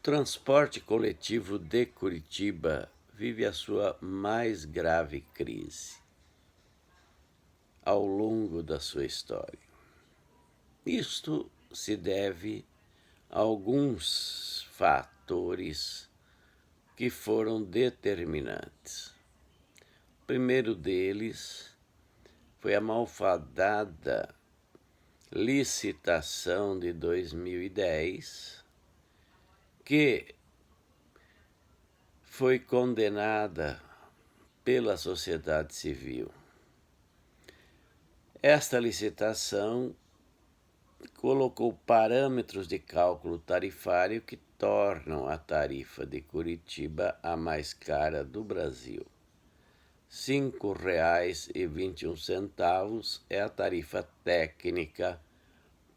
transporte coletivo de Curitiba vive a sua mais grave crise ao longo da sua história. Isto se deve a alguns fatores que foram determinantes. O primeiro deles foi a malfadada licitação de 2010, que foi condenada pela sociedade civil. Esta licitação colocou parâmetros de cálculo tarifário que tornam a tarifa de Curitiba a mais cara do Brasil. R$ 5,21 é a tarifa técnica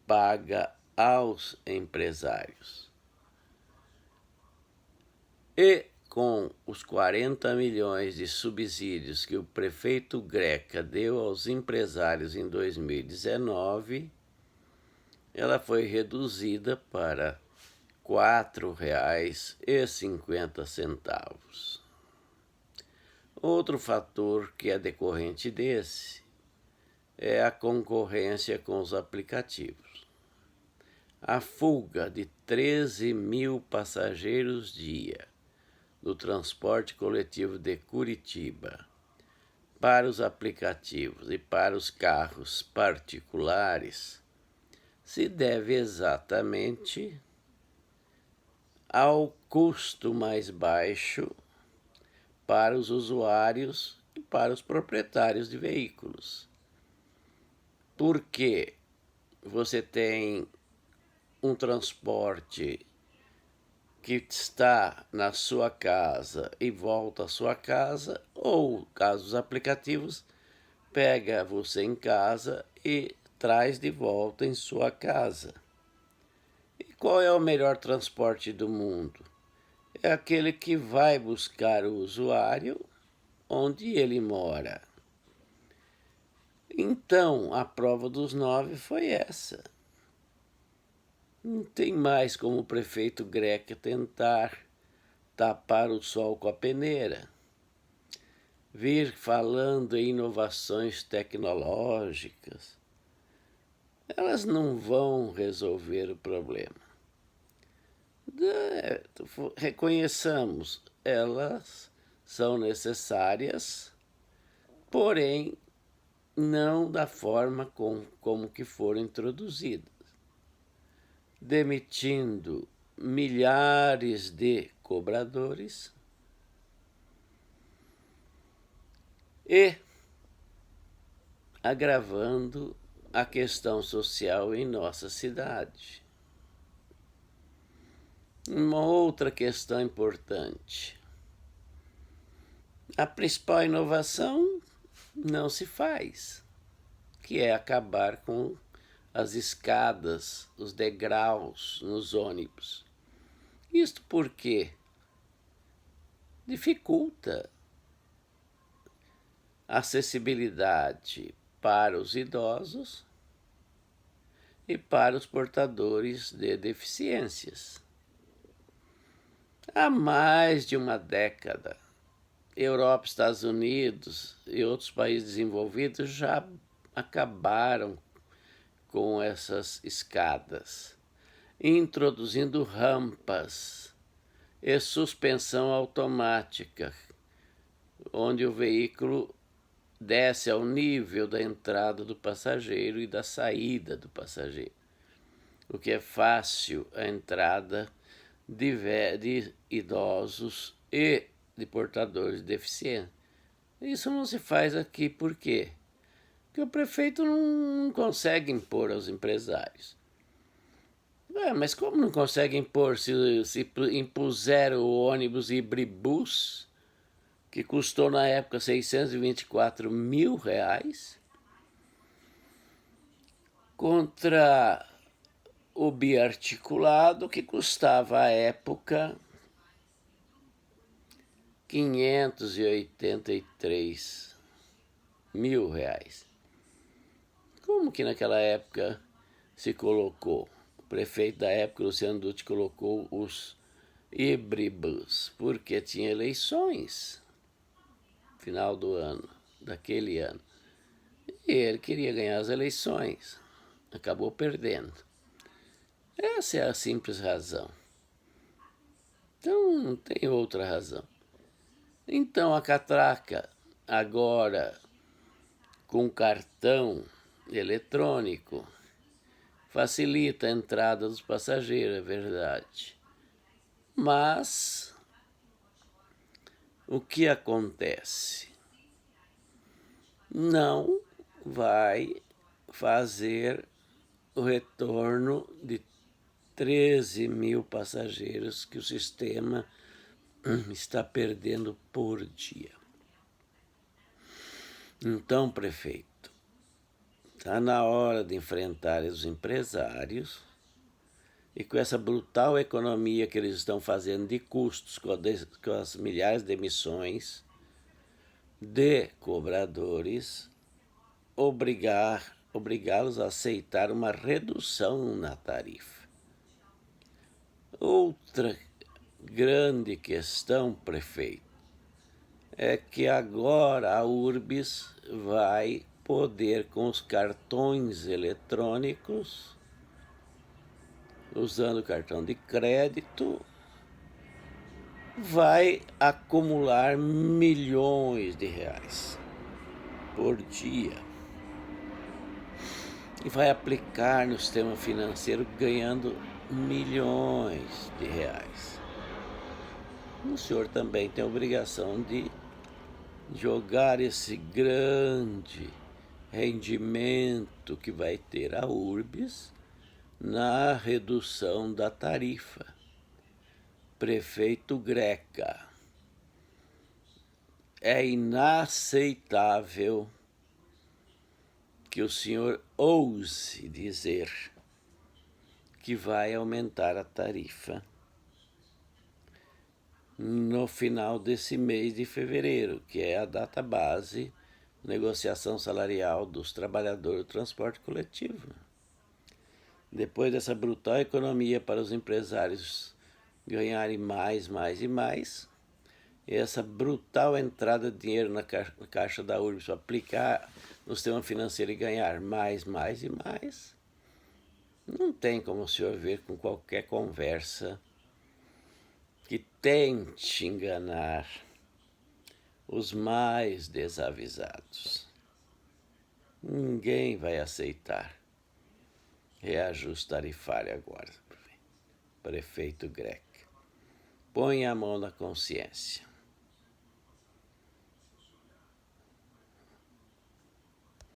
paga aos empresários. E com os 40 milhões de subsídios que o prefeito Greca deu aos empresários em 2019, ela foi reduzida para R$ 4,50. Outro fator que é decorrente desse é a concorrência com os aplicativos. A fuga de 13 mil passageiros dia do transporte coletivo de Curitiba para os aplicativos e para os carros particulares se deve exatamente ao custo mais baixo para os usuários e para os proprietários de veículos. Porque você tem um transporte que está na sua casa e volta à sua casa, ou, caso os aplicativos, pega você em casa e traz de volta em sua casa. E qual é o melhor transporte do mundo? É aquele que vai buscar o usuário onde ele mora. Então, a prova dos 9 foi essa. Não tem mais como o prefeito Greca tentar tapar o sol com a peneira, vir falando em inovações tecnológicas. Elas não vão resolver o problema. Reconheçamos, elas são necessárias, porém não da forma como que foram introduzidas, demitindo milhares de cobradores e agravando a questão social em nossa cidade. Uma outra questão importante: a principal inovação não se faz, que é acabar com as escadas, os degraus nos ônibus. Isto porque dificulta a acessibilidade para os idosos e para os portadores de deficiências. Há mais de uma década, Europa, Estados Unidos e outros países desenvolvidos já acabaram com essas escadas, introduzindo rampas e suspensão automática, onde o veículo desce ao nível da entrada do passageiro e da saída do passageiro, o que é fácil a entrada de idosos e de portadores de deficiência. Isso não se faz aqui por quê? Porque o prefeito não consegue impor aos empresários. Mas como não consegue impor se impuser o ônibus Hibribus, que custou na época R$ 624 mil, contra o biarticulado, que custava à época R$ 583 mil. Como que naquela época se colocou? O prefeito da época, Luciano Dutti, colocou os híbridos, porque tinha eleições final do ano, daquele ano. E ele queria ganhar as eleições. Acabou perdendo. Essa é a simples razão. Então, não tem outra razão. Então, a catraca, agora com cartão eletrônico, facilita a entrada dos passageiros, é verdade. Mas, o que acontece? Não vai fazer o retorno de 13 mil passageiros que o sistema está perdendo por dia. Então, prefeito, está na hora de enfrentar os empresários e com essa brutal economia que eles estão fazendo de custos com as milhares de emissões de cobradores, obrigá-los a aceitar uma redução na tarifa. Outra grande questão, prefeito, é que agora a Urbis vai poder, com os cartões eletrônicos, usando o cartão de crédito, vai acumular milhões de reais por dia e vai aplicar no sistema financeiro ganhando milhões de reais. O senhor também tem a obrigação de jogar esse grande rendimento que vai ter a Urbis na redução da tarifa. Prefeito Greca, é inaceitável que o senhor ouse dizer que vai aumentar a tarifa no final desse mês de fevereiro, que é a data base, negociação salarial dos trabalhadores do transporte coletivo. Depois dessa brutal economia para os empresários ganharem mais e mais, e essa brutal entrada de dinheiro na caixa da Urbis para aplicar no sistema financeiro e ganhar mais e mais, não tem como o senhor ver com qualquer conversa que tente enganar os mais desavisados. Ninguém vai aceitar reajuste tarifário agora, prefeito Greca. Põe a mão na consciência.